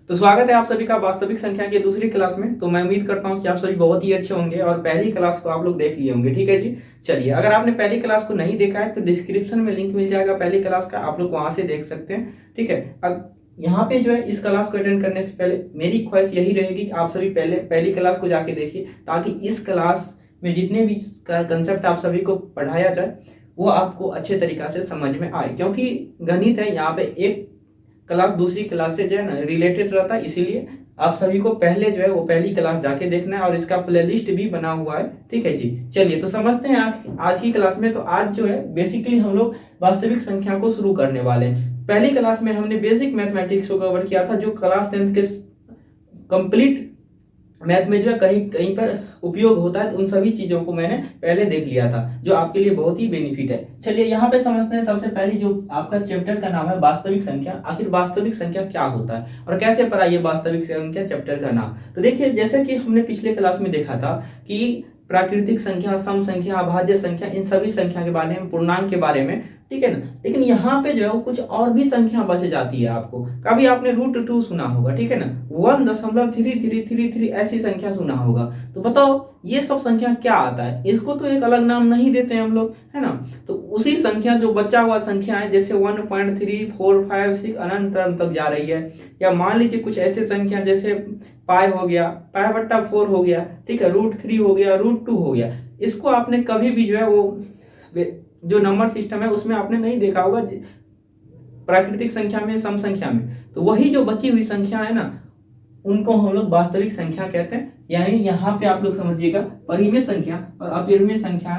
तो स्वागत है आप सभी का वास्तविक संख्या की दूसरी क्लास में। तो मैं उम्मीद करता हूं कि आप सभी बहुत ही अच्छे होंगे और पहली क्लास को आप लोग देख लिए होंगे। ठीक है जी, चलिए अगर आपने पहली क्लास को नहीं देखा है तो डिस्क्रिप्शन में लिंक मिल जाएगा पहली क्लास का, आप लोग वहां से देख सकते हैं। ठीक है, अब यहाँ पे जो है इस क्लास को अटेंड करने से पहले मेरी ख्वाहिश यही रहेगी कि आप सभी पहले पहली क्लास को जाके देखिए, ताकि इस क्लास में जितने भी कंसेप्ट आप सभी को पढ़ाया जाए वो आपको अच्छे तरीका से समझ में आए, क्योंकि गणित है यहाँ पे एक क्लास दूसरी क्लास से जो है ना रिलेटेड रहता है। इसीलिए आप सभी को पहले जो है वो पहली क्लास जाके देखना है और इसका प्लेलिस्ट भी बना हुआ है। ठीक है जी, चलिए तो समझते हैं आज की क्लास में। तो आज जो है बेसिकली हम लोग वास्तविक संख्या को शुरू करने वाले हैं। पहली क्लास में हमने बेसिक मैथमेटिक्स को कवर किया था, जो क्लास 10th के कंप्लीट मैथ में जो है कहीं कहीं पर उपयोग होता है, तो उन सभी चीजों को मैंने पहले देख लिया था, जो आपके लिए बहुत ही बेनिफिट है। चलिए यहाँ पे समझते हैं सबसे पहले जो आपका चैप्टर का नाम है वास्तविक संख्या। आखिर वास्तविक संख्या क्या होता है और कैसे पढ़ा ये वास्तविक संख्या चैप्टर का नाम। तो देखिए, जैसे कि हमने पिछले क्लास में देखा था कि प्राकृतिक संख्या, सम संख्या, अभाज्य संख्या, इन सभी संख्या के बारे में, पूर्णांक के बारे में, ठीक है ना। लेकिन यहाँ पे जो है वो कुछ और भी संख्या बच जाती है आपको। कभी आपने √2 सुना होगा, ठीक है ना, 1.3333 ऐसी संख्या सुना होगा। तो बताओ ये सब संख्या क्या आता है, इसको तो एक अलग नाम नहीं देते हैं हम लोग, है ना। तो उसी संख्या जो बचा हुआ संख्या है, जैसे 1.3456 अनंत तक जा रही है, या मान लीजिए कुछ ऐसे संख्या जैसे पाई हो गया, पाई/4 हो गया, ठीक है, √3 हो गया, √2 हो गया। इसको आपने कभी भी जो है वो जो नंबर सिस्टम है उसमें आपने नहीं देखा होगा प्राकृतिक संख्या में, सम संख्या में। तो वही जो बची हुई संख्या है ना, उनको हम लोग वास्तविक संख्या कहते हैं। यानी यहाँ पे आप लोग समझिएगा, परिमेय संख्या और अपरिमेय संख्या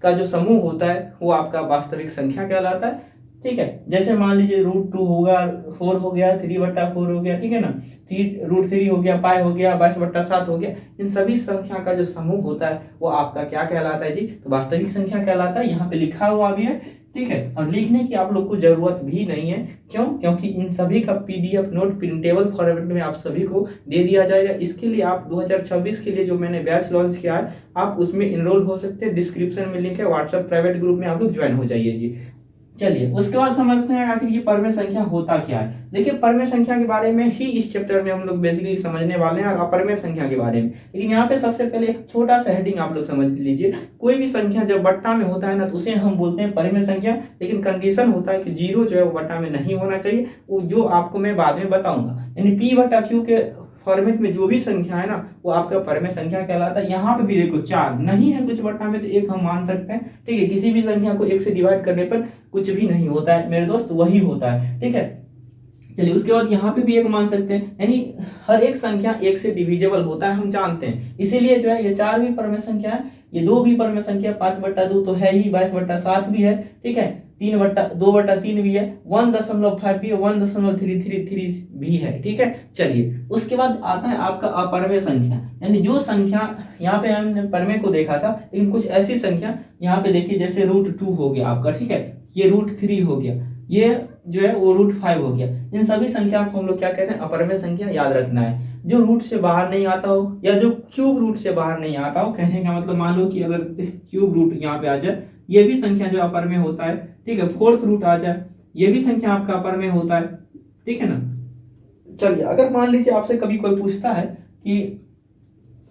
का जो समूह होता है वो आपका वास्तविक संख्या कहलाता है। ठीक है, जैसे मान लीजिए √2 होगा, 4 हो गया, 3/4 हो गया, ठीक है ना, √3 हो गया, पाई हो गया, 22/7 हो गया। इन सभी संख्या का जो समूह होता है वो आपका क्या कहलाता है जी, तो वास्तविक संख्या कहलाता है। यहाँ पे लिखा हुआ भी है, ठीक है, और लिखने की आप लोग को जरूरत भी नहीं है। क्यों? क्योंकि इन सभी का PDF नोट प्रिंटेबल फॉर्मेट में आप सभी को दे दिया जाएगा। इसके लिए आप 2026 के लिए जो मैंने बैच लॉन्च किया है, आप उसमें इनरोल हो सकते हैं। डिस्क्रिप्शन में लिंक है, व्हाट्सएप प्राइवेट ग्रुप में आप लोग ज्वाइन हो जाइए जी। चलिए उसके बाद समझते हैं आखिर ये परमेय संख्या होता क्या है। देखिए, परमेय संख्या के बारे में ही इस चैप्टर में हम लोग बेसिकली समझने वाले हैं, और अपरमेय संख्या के बारे में। लेकिन यहाँ पे सबसे पहले एक छोटा सा हेडिंग आप लोग समझ लीजिए। कोई भी संख्या जब बट्टा में होता है ना, तो उसे हम बोलते हैं परमेय संख्या। लेकिन कंडीशन होता है कि 0 जो है वो बट्टा में नहीं होना चाहिए, वो जो आपको मैं बाद में बताऊंगा। यानी P/Q के फॉर्मेट में जो भी संख्या है ना, वो आपका परमेय संख्या कहलाता है। यहाँ पे भी देखो 4 नहीं है कुछ बट्टा में, तो 1 हम मान सकते हैं। ठीक है, किसी भी संख्या को 1 से डिवाइड करने पर कुछ भी नहीं होता है मेरे दोस्त, वही होता है। ठीक है, चलिए उसके बाद यहाँ पे भी 1 मान सकते हैं। यानी हर एक संख्या 1 से डिविजिबल होता है, हम जानते हैं। इसीलिए जो है ये 4 भी परमेय संख्या है, ये 2 भी परमेय संख्या, 5/2 तो है ही, 22/7 भी है, ठीक है, 2/3 भी है, 1.5 भी है, 1.333 भी है। ठीक है, चलिए उसके बाद आता है आपका अपरमेय संख्या। यानी जो संख्या, यहाँ पे हमने परमेय को देखा था, लेकिन कुछ ऐसी संख्या यहाँ पे देखिए, जैसे √2 हो गया आपका, ठीक है, ये √3 हो गया, ये जो है वो √5 हो गया। इन सभी संख्या को हम लोग क्या कहते हैं, अपरमेय संख्या। याद रखना है, जो रूट से बाहर नहीं आता हो, या जो क्यूब रूट से बाहर नहीं आता हो। कहने का मतलब, मान लो कि अगर क्यूब रूट यहाँ पे आ जाए, ये भी संख्या जो अपरमेय होता है। ठीक है, 4th रूट आ जाए, ये भी संख्या आपका अपरमेय होता है। ठीक है ना। चलिए अगर मान लीजिए आपसे कभी कोई पूछता है कि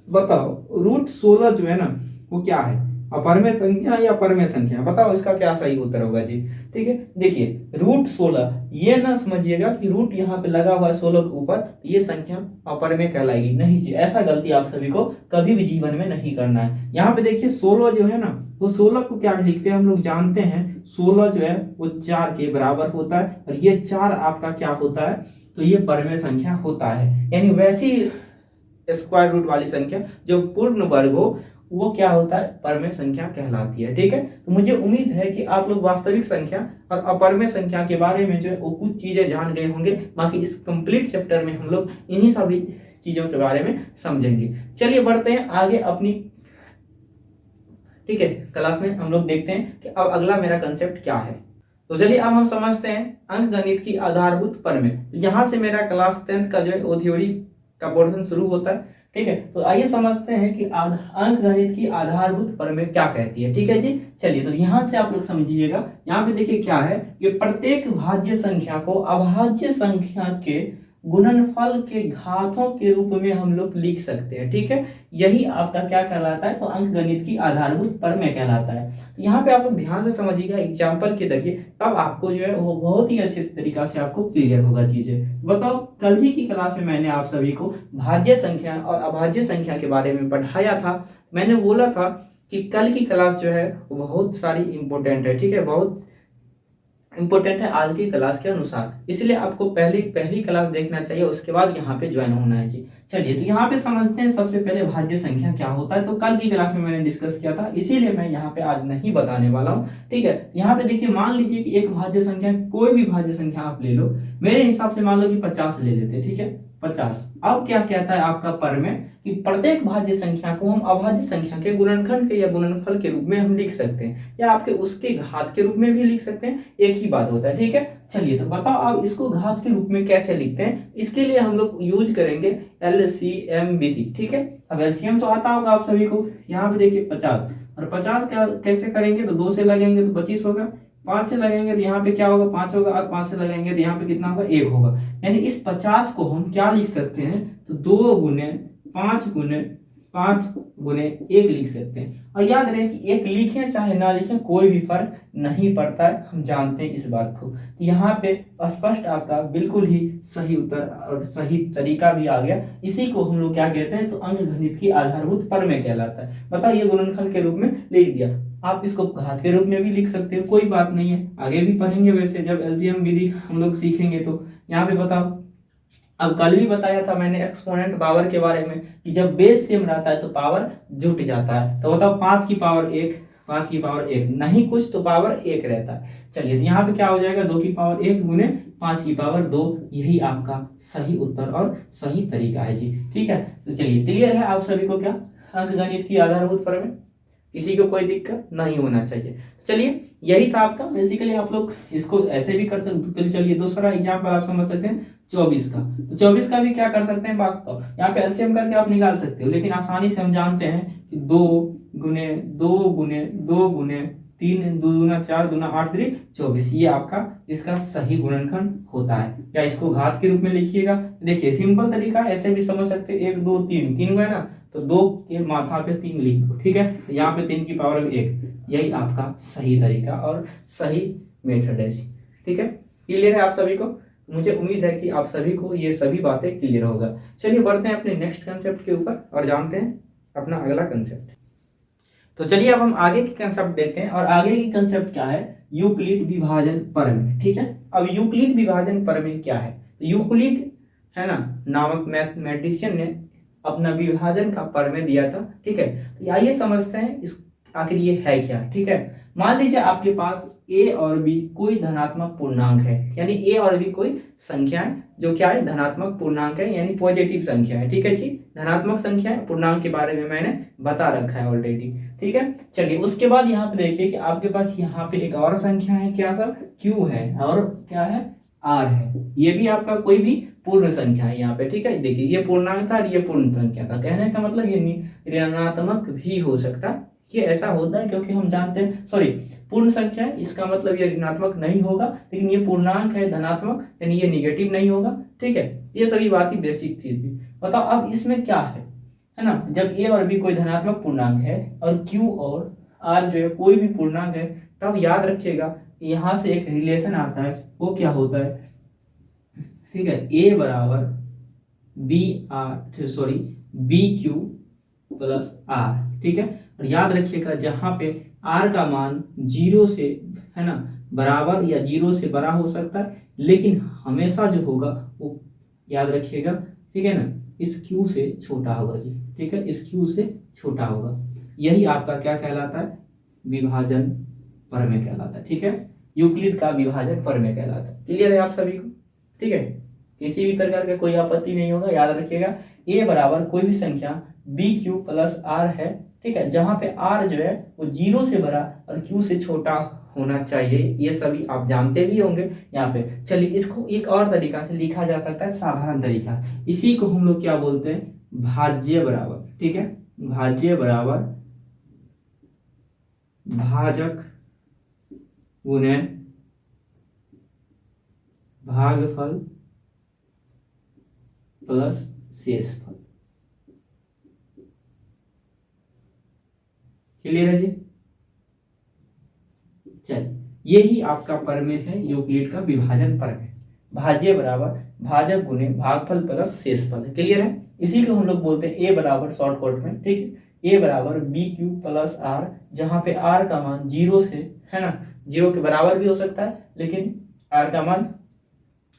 बताओ √16 जो है ना वो क्या है, अपरमेय संख्या या परमेय संख्या, बताओ इसका क्या सही उत्तर होगा जी। ठीक है, देखिए √16, ये ना समझिएगा कि रूट यहाँ पे लगा हुआ है 16 के ऊपर, ये संख्या अपरमेय कहलाएगी, नहीं जी। ऐसा गलती आप सभी को कभी भी जीवन में नहीं करना है। यहाँ पे देखिए 16 जो है ना, वो 16 को क्या लिखते हैं हम लोग जानते हैं, 16 जो है वो 4 के बराबर होता है, और ये 4 आपका क्या होता है, तो ये परमेय संख्या होता है। यानी वैसी स्क्वायर रूट वाली संख्या जो पूर्ण वर्ग हो, वो क्या होता है, परमेय संख्या कहलाती है। ठीक है, तो मुझे उम्मीद है कि आप लोग वास्तविक संख्या और अपरमेय संख्या के बारे में जो है वो कुछ चीजें जान गए होंगे। बाकी इस कंप्लीट चैप्टर में हम लोग इन्हीं सभी चीजों के बारे में समझेंगे। चलिए बढ़ते हैं आगे अपनी, ठीक है, क्लास में हम लोग देखते हैं कि अब अगला मेरा कंसेप्ट क्या है। तो चलिए अब हम समझते हैं अंक गणित की आधारभूत परमेय। यहाँ से मेरा क्लास 10th का जो है वो थ्योरी का पोर्शन शुरू होता है। ठीक है, तो आइए समझते हैं कि अंक गणित की आधारभूत परमेय क्या कहती है। ठीक है जी, चलिए तो यहाँ से आप लोग समझिएगा। यहाँ पे देखिए क्या है कि प्रत्येक भाज्य संख्या को अभाज्य संख्या के गुणनफल के घातों के रूप में हम लोग लिख सकते हैं। ठीक है, यही आपका क्या कहलाता है, तो अंकगणित की आधारभूत प्रमेय कहलाता है। यहाँ पे आप लोग ध्यान से समझिएगा, एग्जाम्पल के जरिए, तब आपको जो है वो बहुत ही अच्छे तरीका से आपको क्लियर होगा चीजें। बताओ, कल ही की क्लास में मैंने आप सभी को भाज्य संख्या और अभाज्य संख्या के बारे में पढ़ाया था। मैंने बोला था कि कल की क्लास जो है वो बहुत सारी इंपॉर्टेंट है। ठीक है, बहुत इंपॉर्टेंट है आज की क्लास के अनुसार, इसलिए आपको पहली क्लास देखना चाहिए, उसके बाद यहाँ पे ज्वाइन होना है जी। चलिए, तो यहाँ पे समझते हैं सबसे पहले भाज्य संख्या क्या होता है। तो कल की क्लास में मैंने डिस्कस किया था, इसीलिए मैं यहाँ पे आज नहीं बताने वाला हूँ। ठीक है, यहाँ पे देखिए, मान लीजिए कि एक भाज्य संख्या, कोई भी भाज्य संख्या आप ले लो, मेरे हिसाब से मान लो कि 50 ले लेते। ठीक है, 50। अब क्या कहता है आपका प्रमेय कि प्रत्येक भाज्य संख्या को हम अभाज्य संख्या के गुणनखंड के या गुणनफल के रूप में हम लिख सकते हैं, या आपके उसके घात के रूप में भी लिख सकते हैं, एक ही बात होता है। ठीक है, चलिए, तो बताओ अब इसको घात के रूप में कैसे लिखते हैं। इसके लिए हम लोग यूज करेंगे एलसीएम विधि। ठीक है, अब एलसीएम तो आता होगा आप सभी को। यहाँ पे देखिए 50, और 50 कैसे करेंगे, तो 2 से लगेंगे तो 25 होगा, 5 से लगेंगे तो यहाँ पे क्या होगा, 5 होगा, और 5 से लगेंगे तो यहाँ पे कितना होगा, 1 होगा। यानी इस 50 को हम क्या लिख सकते हैं, तो 2 गुने 5 गुने 5 गुने 1 लिख सकते हैं। और याद रहे कि एक लिखें चाहे ना लिखें, कोई भी फर्क नहीं पड़ता है, हम जानते हैं इस बात को। तो यहाँ पे स्पष्ट आपका बिल्कुल ही सही उत्तर और सही तरीका भी आ गया। इसी को हम लोग क्या कहते हैं, तो अंकगणित की आधारभूत प्रमेय कहलाता है। बताओ, ये गुणनफल के रूप में लिख दिया, आप इसको घात के रूप में भी लिख सकते हो, कोई बात नहीं है, आगे भी पढ़ेंगे वैसे जब एलसीएम विधि हम लोग सीखेंगे। तो यहाँ पे बताओ, अब कल भी बताया था मैंने एक्सपोनेंट पावर के बारे में कि जब बेस सेम रहता है तो पावर जुट जाता है। तो बताओ, 5 की पावर 1, 5 की पावर 1 नहीं कुछ तो पावर 1 रहता है। चलिए, तो यहाँ पे क्या हो जाएगा, 2 की पावर 1 गुने 5 की पावर 2, यही आपका सही उत्तर और सही तरीका है जी। ठीक है, तो चलिए, क्लियर है आप सभी को क्या अंकगणित की आधारभूत प्रमेय, किसी को कोई दिक्कत नहीं होना चाहिए। चलिए, यही था आपका। बेसिकली आप लोग इसको ऐसे भी कर सकते। चलिए, दूसरा एग्जाम्पल आप समझ सकते हैं 24 का। तो 24 का भी क्या कर सकते हैं, बात तो यहाँ पे एलसीएम करके आप निकाल सकते हो, लेकिन आसानी से हम जानते हैं कि 2 गुने 2 गुने 2 गुने 3, 2 दूना 4, दूना 8, 3 24, ये आपका इसका सही गुणनखंड होता है। या इसको घात के रूप में लिखिएगा, देखिए सिंपल तरीका, ऐसे भी समझ सकते हैं, 1 2 3, 3 है ना, तो 2 के माथा पे 3 लिख दो। ठीक है, तो यहाँ पे 3 की पावर 1, यही आपका सही तरीका और सही मेथड है। ठीक है, क्लियर है आप सभी को। मुझे उम्मीद है कि आप सभी को ये सभी बातें क्लियर होगा। चलिए, बढ़ते हैं अपने नेक्स्ट कंसेप्ट के ऊपर और जानते हैं अपना अगला कंसेप्ट। तो चलिए, अब हम आगे की कंसेप्ट देखते हैं, और आगे की कंसेप्ट क्या है, यूक्लिड विभाजन प्रमेय। ठीक है, अब यूक्लिड विभाजन प्रमेय क्या है, यूक्लिड है ना नामक मैथमेटिशियन ने अपना विभाजन का प्रमेय दिया था। ठीक है, तो आइए समझते हैं इस आखिर ये है क्या। ठीक है, मान लीजिए आपके पास a और b कोई धनात्मक पूर्णांक है, यानी a और b कोई संख्या है जो क्या है, धनात्मक पूर्णांक है, यानी पॉजिटिव संख्या है। ठीक है जी, धनात्मक संख्या है, पूर्णांक के बारे में मैंने बता रखा है ऑलरेडी। ठीक है, चलिए, उसके बाद यहाँ पे देखिए कि आपके पास यहाँ पे एक और संख्या है, क्या सर, q है, और क्या है, r है। ये भी आपका कोई भी पूर्ण संख्या है यहाँ पे। ठीक है, देखिए ये पूर्णांक था और ये पूर्ण संख्या था, कहने का मतलब ये ऋणात्मक भी हो सकता है। ये ऐसा होता है क्योंकि हम जानते हैं, सॉरी, पूर्ण संख्या है, इसका मतलब ये ऋणात्मक नहीं होगा, लेकिन ये पूर्णांक है धनात्मक, यानी ये निगेटिव नहीं होगा। ठीक है, ये सभी बात ही बेसिक थी। बताओ, अब इसमें क्या है ना, जब a और b कोई धनात्मक पूर्णांक है और q और r जो है कोई भी पूर्णांक है, तब याद रखिएगा यहाँ से एक रिलेशन आता है, वो क्या होता है, ठीक है, a बराबर बी क्यू प्लस आर। ठीक है, और याद रखिएगा जहां पे r का मान 0 से है ना बराबर या 0 से बड़ा हो सकता है, लेकिन हमेशा जो होगा वो याद रखिएगा, ठीक है ना, इस q से छोटा होगा जी। ठीक है, इस q से छोटा होगा, यही आपका क्या कहलाता है, विभाजन प्रमेय कहलाता है। ठीक है, यूक्लिड का विभाजन प्रमेय कहलाता है। क्लियर है आप सभी को। ठीक है, किसी भी प्रकार का कोई आपत्ति नहीं होगा, याद रखिएगा a बराबर कोई भी संख्या बी क्यू प्लस आर है। ठीक है, जहां पे r जो है वो 0 से बड़ा और q से छोटा होना चाहिए, ये सभी आप जानते भी होंगे यहाँ पे। चलिए, इसको एक और तरीका से लिखा जा सकता है, साधारण तरीका, इसी को हम लोग क्या बोलते हैं, भाज्य बराबर। ठीक है, भाज्य बराबर भाजक गुणे भागफल प्लस शेषफल। क्लियर है जी? चलिए, यही आपका प्रमेय है यूक्लिड का विभाजन प्रमेय। भाज्य बराबर भाजक गुने भागफल प्लस शेषफल। क्लियर है? इसी को हम लोग बोलते हैं ए बराबर शॉर्टकट में, ठीक है, ए बराबर बी क्यू प्लस आर, जहां पे आर का मान 0 से, है ना, 0 के बराबर भी हो सकता है, लेकिन आर का मान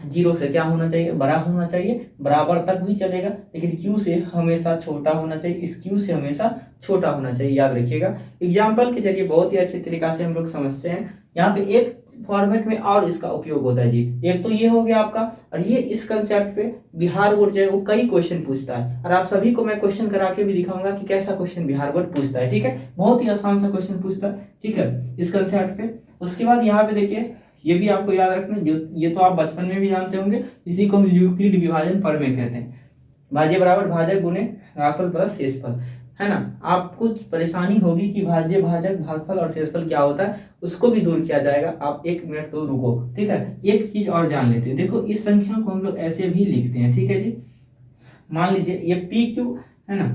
0 से क्या होना चाहिए, बड़ा होना चाहिए, बराबर तक भी चलेगा, लेकिन क्यू से हमेशा छोटा होना चाहिए, इस क्यू से हमेशा छोटा होना चाहिए, याद रखिएगा। एग्जाम्पल के जरिए बहुत ही अच्छे तरीका से हम लोग समझते हैं। यहाँ पे एक फॉर्मेट में और इसका उपयोग होता है जी। एक तो ये हो गया आपका, और ये इस कंसेप्ट पे बिहार बोर्ड जो है वो कई क्वेश्चन पूछता है, और आप सभी को मैं क्वेश्चन करा के भी दिखाऊंगा कि कैसा क्वेश्चन बिहार बोर्ड पूछता है, ठीक है, बहुत ही आसान सा क्वेश्चन पूछता है, ठीक है, इस कंसेप्ट पे। उसके बाद यहाँ पे देखिए, ये भी आपको याद रखना, जो ये तो आप बचपन में भी जानते होंगे, इसी को हम यूक्लिड विभाजन प्रमेय कहते हैं। भाज्य बराबर भाजक गुने भागफल प्लस शेषफल, है ना। आपको परेशानी होगी कि भाज्य भाजक भागफल और शेषफल क्या होता है, उसको भी दूर किया जाएगा। आप 1 मिनट तो रुको, ठीक है। एक चीज और जान लेते हैं, देखो इस संख्या को हम लोग ऐसे भी लिखते हैं, ठीक है जी। मान लीजिए ये पी क्यू है ना,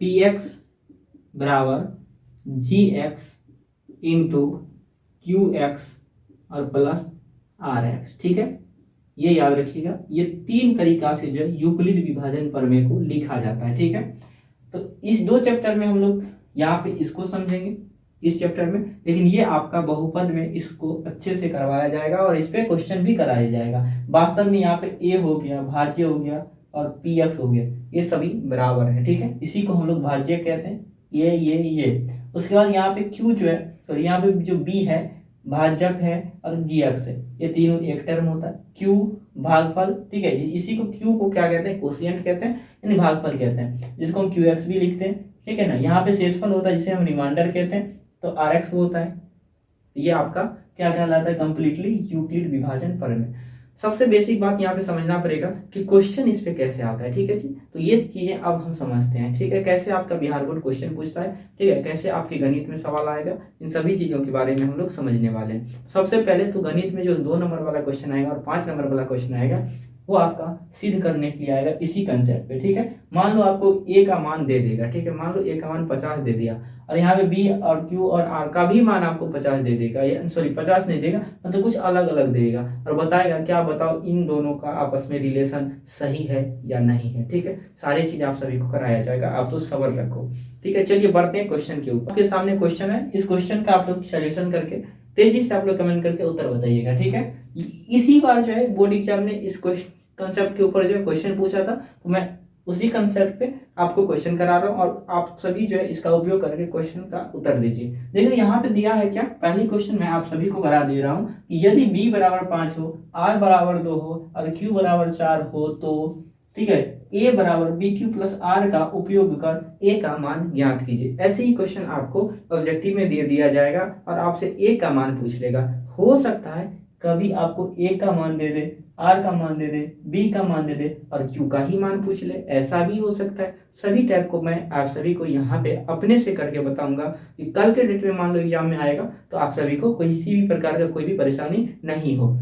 पी एक्स बराबर जी एक्स इंटू क्यू एक्स और प्लस आर एक्स, ठीक है। ये याद रखिएगा, ये 3 तरीका से जो यूक्लिड विभाजन प्रमेय को लिखा जाता है, ठीक है। तो इस 2 चैप्टर में हम लोग यहाँ पे इसको समझेंगे इस चैप्टर में, लेकिन ये आपका बहुपद में इसको अच्छे से करवाया जाएगा और इस पे क्वेश्चन भी कराया जाएगा। वास्तव में यहाँ पे ए हो गया, भाज्य हो गया और पी एक्स हो गया, ये सभी बराबर है, ठीक है। इसी को हम लोग भाज्य कहते हैं, ये। उसके बाद यहाँ पे क्यू जो है, सॉरी यहाँ पे जो बी है भाजक है और जी एक्स है, ये तीनों एक टर्म होता है। क्यू भागफल, ठीक है जी, इसी को क्यू को क्या कहते हैं, कोशिएंट कहते हैं, यानी भागफल कहते हैं, जिसको हम क्यू एक्स भी लिखते हैं, ठीक है ना। यहाँ पे शेषफल होता है जिसे हम रिमाइंडर कहते हैं, तो आर एक्स होता है। ये आपका क्या कहलाता है, कंप्लीटली यूक्लिड विभाजन प्रमेय। सबसे बेसिक बात यहाँ पे समझना पड़ेगा कि क्वेश्चन इस पे कैसे आता है, ठीक है जी। तो ये चीजें अब हम समझते हैं, ठीक है, कैसे आपका बिहार बोर्ड क्वेश्चन पूछता है, ठीक है, कैसे आपके गणित में सवाल आएगा, इन सभी चीजों के बारे में हम लोग समझने वाले हैं। सबसे पहले तो गणित में जो 2 नंबर वाला क्वेश्चन आएगा और 5 नंबर वाला क्वेश्चन आएगा, वो आपका सिद्ध करने के लिए आएगा इसी कंसेप्ट पे, ठीक है। मान लो आपको ए का मान दे देगा, ठीक है, मान लो ए का मान 50 दे दिया, और यहाँ पे बी और क्यू और आर का भी मान आपको 50 दे देगा, या सॉरी 50 नहीं देगा, मतलब कुछ अलग अलग देगा, और बताएगा क्या, बताओ इन दोनों का आपस में रिलेशन सही है या नहीं है, ठीक है। सारी चीज आप सभी को कराया जाएगा, आप तो सबर रखो, ठीक है। चलिए बढ़ते हैं क्वेश्चन के ऊपर। आपके सामने क्वेश्चन है, इस क्वेश्चन का आप लोग सोल्यूशन करके तेजी से आप लोग कमेंट करके उत्तर बताइएगा, ठीक है। इसी बार जो है बोर्ड एग्जाम ने इस कंसेप्ट के ऊपर जो है क्वेश्चन पूछा था, तो मैं उसी कंसेप्ट पे आपको क्वेश्चन करा रहा हूँ, और आप सभी जो है इसका उपयोग करके क्वेश्चन का उत्तर दीजिए। देखो यहाँ पे दिया है क्या, पहली क्वेश्चन मैं आप सभी को करा दे रहा हूँ कि यदि b बराबर 5 हो, r बराबर 2 हो और q बराबर 4 हो तो, ठीक है, a बराबर बी क्यू प्लस आर का उपयोग कर a का मान ज्ञात कीजिए। ऐसे ही क्वेश्चन आपको ऑब्जेक्टिव में दे दिया जाएगा और आपसे a का मान पूछ लेगा। हो सकता है कभी आपको a का मान दे दे, आर का मान दे दे, बी का मान दे दे और क्यू का ही मान पूछ ले, ऐसा भी हो सकता है। सभी टाइप को मैं आप सभी को यहाँ पे अपने से करके बताऊंगा कि कल के डेट में मान लो एग्जाम में आएगा तो आप सभी को किसी भी प्रकार का कोई भी परेशानी नहीं हो।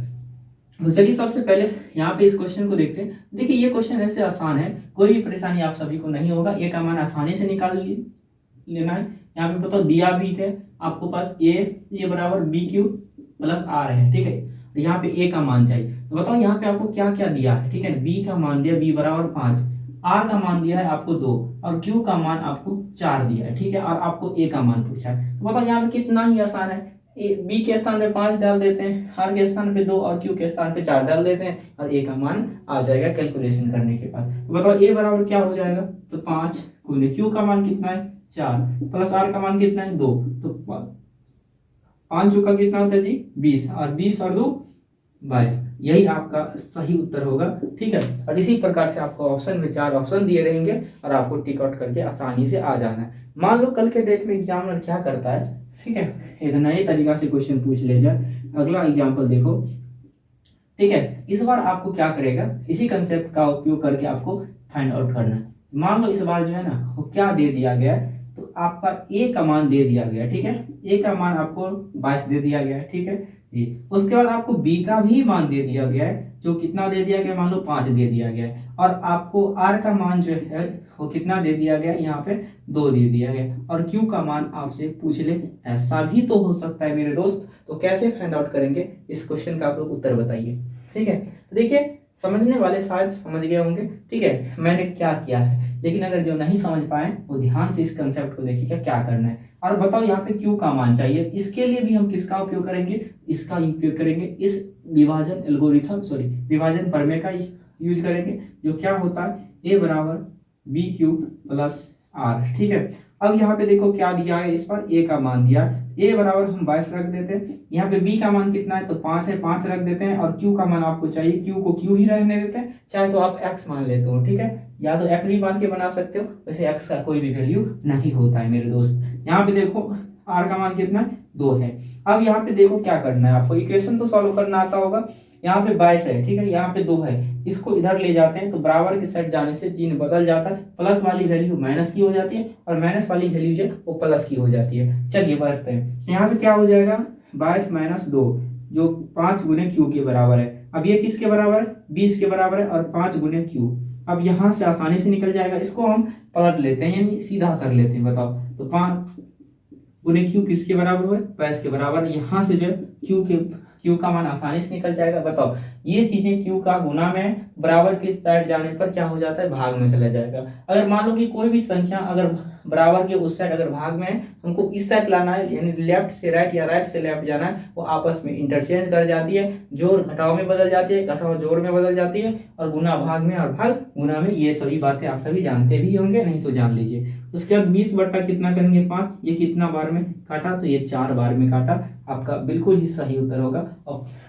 तो चलिए सबसे पहले यहाँ पे इस क्वेश्चन को देखते हैं। देखिए ये क्वेश्चन ऐसे आसान है, कोई भी परेशानी आप सभी को नहीं होगा, ए का मान आसानी से निकाल लेना है। यहाँ पे बताओ दिया भी है आपको पास ए बराबर बी क्यू प्लस आर है, ठीक है, यहाँ पे ए का मान चाहिए। तो बताओ यहाँ पे आपको क्या क्या दिया है, ठीक है, बी का मान दिया, बी बराबर 5, आर का मान दिया है आपको 2 और क्यू का मान आपको 4 दिया है, ठीक है, और आपको ए का मान पूछा है। तो बताओ यहाँ पे कितना ही आसान है, बी के स्थान पे 5 डाल देते हैं, आर के स्थान पे 2 और क्यू के स्थान पे 4 डाल देते हैं और ए का मान आ जाएगा कैलकुलेशन करने के बाद। तो बताओ ए बराबर क्या हो जाएगा, तो 5 गुने क्यू का मान कितना है 4 प्लस आर का मान कितना है 2, तो 5 का कितना होता है जी 20, और 20 और 2 22, यही आपका सही उत्तर होगा, ठीक है। और इसी प्रकार से आपको ऑप्शन में 4 ऑप्शन दिए रहेंगे और आपको टिक आउट करके आसानी से आ जाना है। मान लो कल के डेट में एग्जामिनर क्या करता है, ठीक है, एक नए तरीका से क्वेश्चन पूछ ले जाए। अगला एग्जाम्पल देखो, ठीक है, इस बार आपको क्या करेगा, इसी कंसेप्ट का उपयोग करके आपको फाइंड आउट करना है। मान लो इस बार जो है ना वो क्या दे दिया गया है, तो आपका ए का मान दे दिया गया, ठीक है, ए का मान आपको 22 दे दिया गया है, ठीक है, जी। उसके बाद आपको बी का भी मान दे दिया गया है, जो कितना दे दिया गया, मान लो 5 दे दिया गया है, और आपको आर का मान जो है वो कितना दे दिया गया, यहाँ पे 2 दे दिया गया, और क्यू का मान आपसे पूछ ले। ऐसा भी तो हो सकता है मेरे दोस्त। तो कैसे फाइंड आउट करेंगे इस क्वेश्चन का, आप लोग उत्तर बताइए। ठीक है, तो देखिए समझने वाले शायद समझ गए होंगे। ठीक है, मैंने क्या किया है, लेकिन अगर जो नहीं समझ पाए वो ध्यान से इस कंसेप्ट को देखिएगा क्या करना है। और बताओ यहाँ पे क्यू का मान चाहिए, इसके लिए भी हम किसका उपयोग करेंगे, इसका उपयोग करेंगे, इस विभाजन एल्गोरिथम विभाजन प्रमेय का यूज करेंगे, जो क्या होता है ए बराबर बी क्यू प्लस आर। ठीक है, अब यहाँ पे देखो क्या दिया है, इस पर ए का मान दिया है, ए बराबर हम 22 रख देते हैं, यहाँ पे बी का मान कितना है तो 5 है, 5 रख देते हैं, और क्यू का मान आपको चाहिए, क्यू को क्यू ही रहने देते हैं, चाहे तो आप एक्स मान लेते हो। ठीक है, या तो एक्स भी मान के बना सकते हो, वैसे एक्स का कोई भी वैल्यू नहीं होता है मेरे दोस्त। यहाँ पे देखो आर का मान कितना है 2 है। अब यहाँ पे देखो क्या करना है आपको, इक्वेशन तो सॉल्व करना आता होगा। यहाँ पे 22 है, ठीक है, यहाँ पे 2 है, इसको इधर ले जाते हैं तो बराबर के साइड जाने से चिन्ह बदल जाता है, प्लस वाली वैल्यू माइनस की हो जाती है, और माइनस वाली वैल्यू जो है वो प्लस की हो जाती है। चलिए बढ़ते हैं, यहाँ पे क्या हो जाएगा 22 माइनस 2, जो 5 गुने क्यू के बराबर है। अब ये किसके बराबर है, 20 के बराबर है, और 5 गुने क्यू। अब यहाँ से आसानी से निकल जाएगा, इसको हम पलट लेते हैं, यानी सीधा कर लेते हैं। बताओ तो 5 गुने क्यू किसके बराबर हुए, 22 के बराबर। यहाँ से जो है क्यू का मान आसानी से निकल जाएगा। बताओ ये चीजें क्यू का गुना में बराबर के साइड जाने पर क्या हो जाता है, भाग में चला जाएगा। अगर मान लो कि कोई भी संख्या अगर बराबर के उस साइड अगर भाग में है, हमको इस साइड लाना है, यानी लेफ्ट से राइट या राइट से लेफ्ट जाना है, वो आपस में इंटरचेंज कर जाती है, जोड़ घटाव में बदल जाती है, घटाव जोड़ में बदल जाती है, और गुना भाग में और भाग गुना में। ये सभी बातें आप सभी जानते भी होंगे, नहीं तो जान लीजिए। उसके बाद 20 बट्टा कितना करेंगे 5, ये कितना बार में काटा तो ये 4 बार में काटा, आपका बिल्कुल ही सही उत्तर होगा।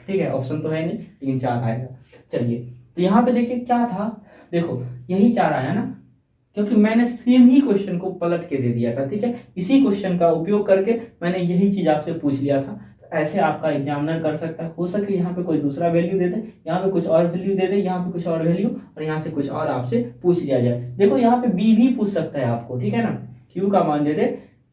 ठीक है, ऑप्शन तो है नहीं लेकिन 4 आएगा। चलिए तो यहाँ पे देखिए क्या था, देखो यही 4 आया ना, क्योंकि मैंने सेम ही क्वेश्चन को पलट के दे दिया था। ठीक है, इसी क्वेश्चन का उपयोग करके मैंने यही चीज आपसे पूछ लिया था। तो ऐसे आपका एग्जामिनर कर सकता है, हो सके यहाँ पे कोई दूसरा वैल्यू दे दे, यहाँ पे कुछ और वैल्यू दे दे, यहाँ पे कुछ और वैल्यू, और यहाँ से कुछ और आपसे पूछ लिया जाए। देखो यहाँ पे बी भी पूछ सकता है आपको, ठीक है ना, क्यू का मान दे दे,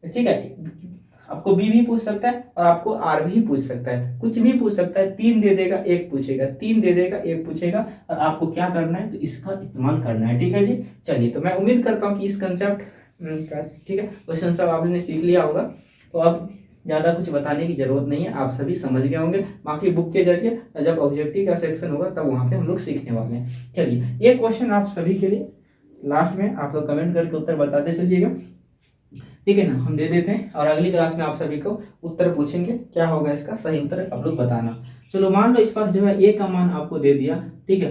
ठीक है, आपको बी भी पूछ सकता है और आपको आर भी पूछ सकता है, कुछ भी पूछ सकता है। 3 दे देगा 1 पूछेगा, 3 दे देगा 1 पूछेगा, और आपको क्या करना है तो इसका इस्तेमाल करना है। ठीक है जी, चलिए तो मैं उम्मीद करता हूँ कि इस कंसेप्ट का, ठीक है, क्वेश्चन सब आपने सीख लिया होगा, तो अब ज़्यादा कुछ बताने की जरूरत नहीं है, आप सभी समझ गए होंगे। बाकी बुक के जरिए जब ऑब्जेक्टिव का सेक्शन होगा तब वहाँ पे हम लोग सीखने वाले हैं। चलिए ये क्वेश्चन आप सभी के लिए लास्ट में आप लोग कमेंट करके उत्तर बताते चलिएगा, ठीक है ना, हम दे देते हैं, और अगली क्लास में आप सभी को उत्तर पूछेंगे, क्या होगा इसका सही उत्तर आप लोग बताना। चलो मान लो इस बार जो है ए का मान आपको दे दिया, ठीक है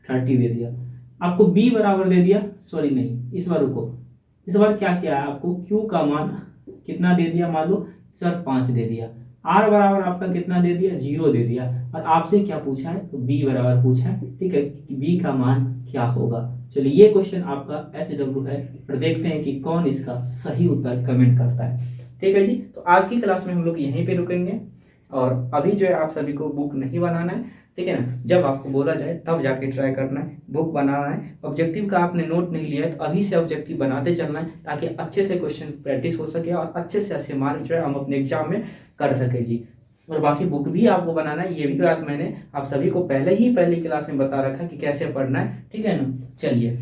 30 दे दिया, आपको बी बराबर दे दिया, सॉरी नहीं इस बार रुको, इस बार क्या किया है आपको क्यू का मान कितना दे दिया, मान लो इस बार 5 दे दिया, आर बराबर आपका कितना दे दिया 0 दे दिया, और आपसे क्या पूछा है तो बी बराबर पूछा है। ठीक है, बी का मान क्या होगा। चलिए ये क्वेश्चन आपका HW है, और देखते हैं कि कौन इसका सही उत्तर कमेंट करता है। ठीक है जी, तो आज की क्लास में हम लोग यहीं पे रुकेंगे, और अभी जो है आप सभी को बुक नहीं बनाना है, ठीक है ना, जब आपको बोला जाए तब जाके ट्राई करना है, बुक बनाना है। ऑब्जेक्टिव का आपने नोट नहीं लिया है तो अभी से ऑब्जेक्टिव बनाते चलना है, ताकि अच्छे से क्वेश्चन प्रैक्टिस हो सके और अच्छे से अच्छे मार्क जो है हम अपने एग्जाम में कर सके जी। और बाकी बुक भी आपको बनाना है, ये भी बात मैंने आप सभी को पहले ही पहली क्लास में बता रखा कि कैसे पढ़ना है, ठीक है ना। चलिए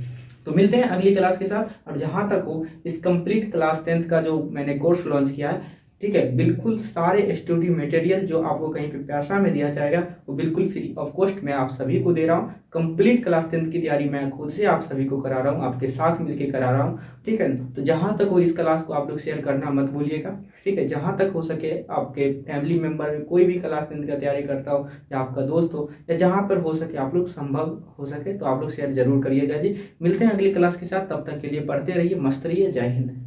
तो मिलते हैं अगली क्लास के साथ। और जहां तक हो इस कंप्लीट क्लास 10th का जो मैंने कोर्स लॉन्च किया है, ठीक है, बिल्कुल सारे स्टडी मटेरियल जो आपको कहीं पे पैसा में दिया जाएगा वो बिल्कुल फ्री ऑफ कॉस्ट मैं आप सभी को दे रहा हूँ। कंप्लीट क्लास 10th की तैयारी मैं खुद से आप सभी को करा रहा हूँ, आपके साथ मिलके करा रहा हूँ, ठीक है। तो जहाँ तक हो इस क्लास को आप लोग शेयर करना मत भूलिएगा, ठीक है। जहाँ तक हो सके आपके फैमिली मेम्बर में कोई भी क्लास 10th का तैयारी करता हो, या आपका दोस्त हो, या जहाँ पर हो सके आप लोग संभव हो सके तो आप लोग शेयर जरूर करिएगा जी। मिलते हैं अगली क्लास के साथ, तब तक के लिए पढ़ते रहिए, मस्त रहिए, जय हिंद।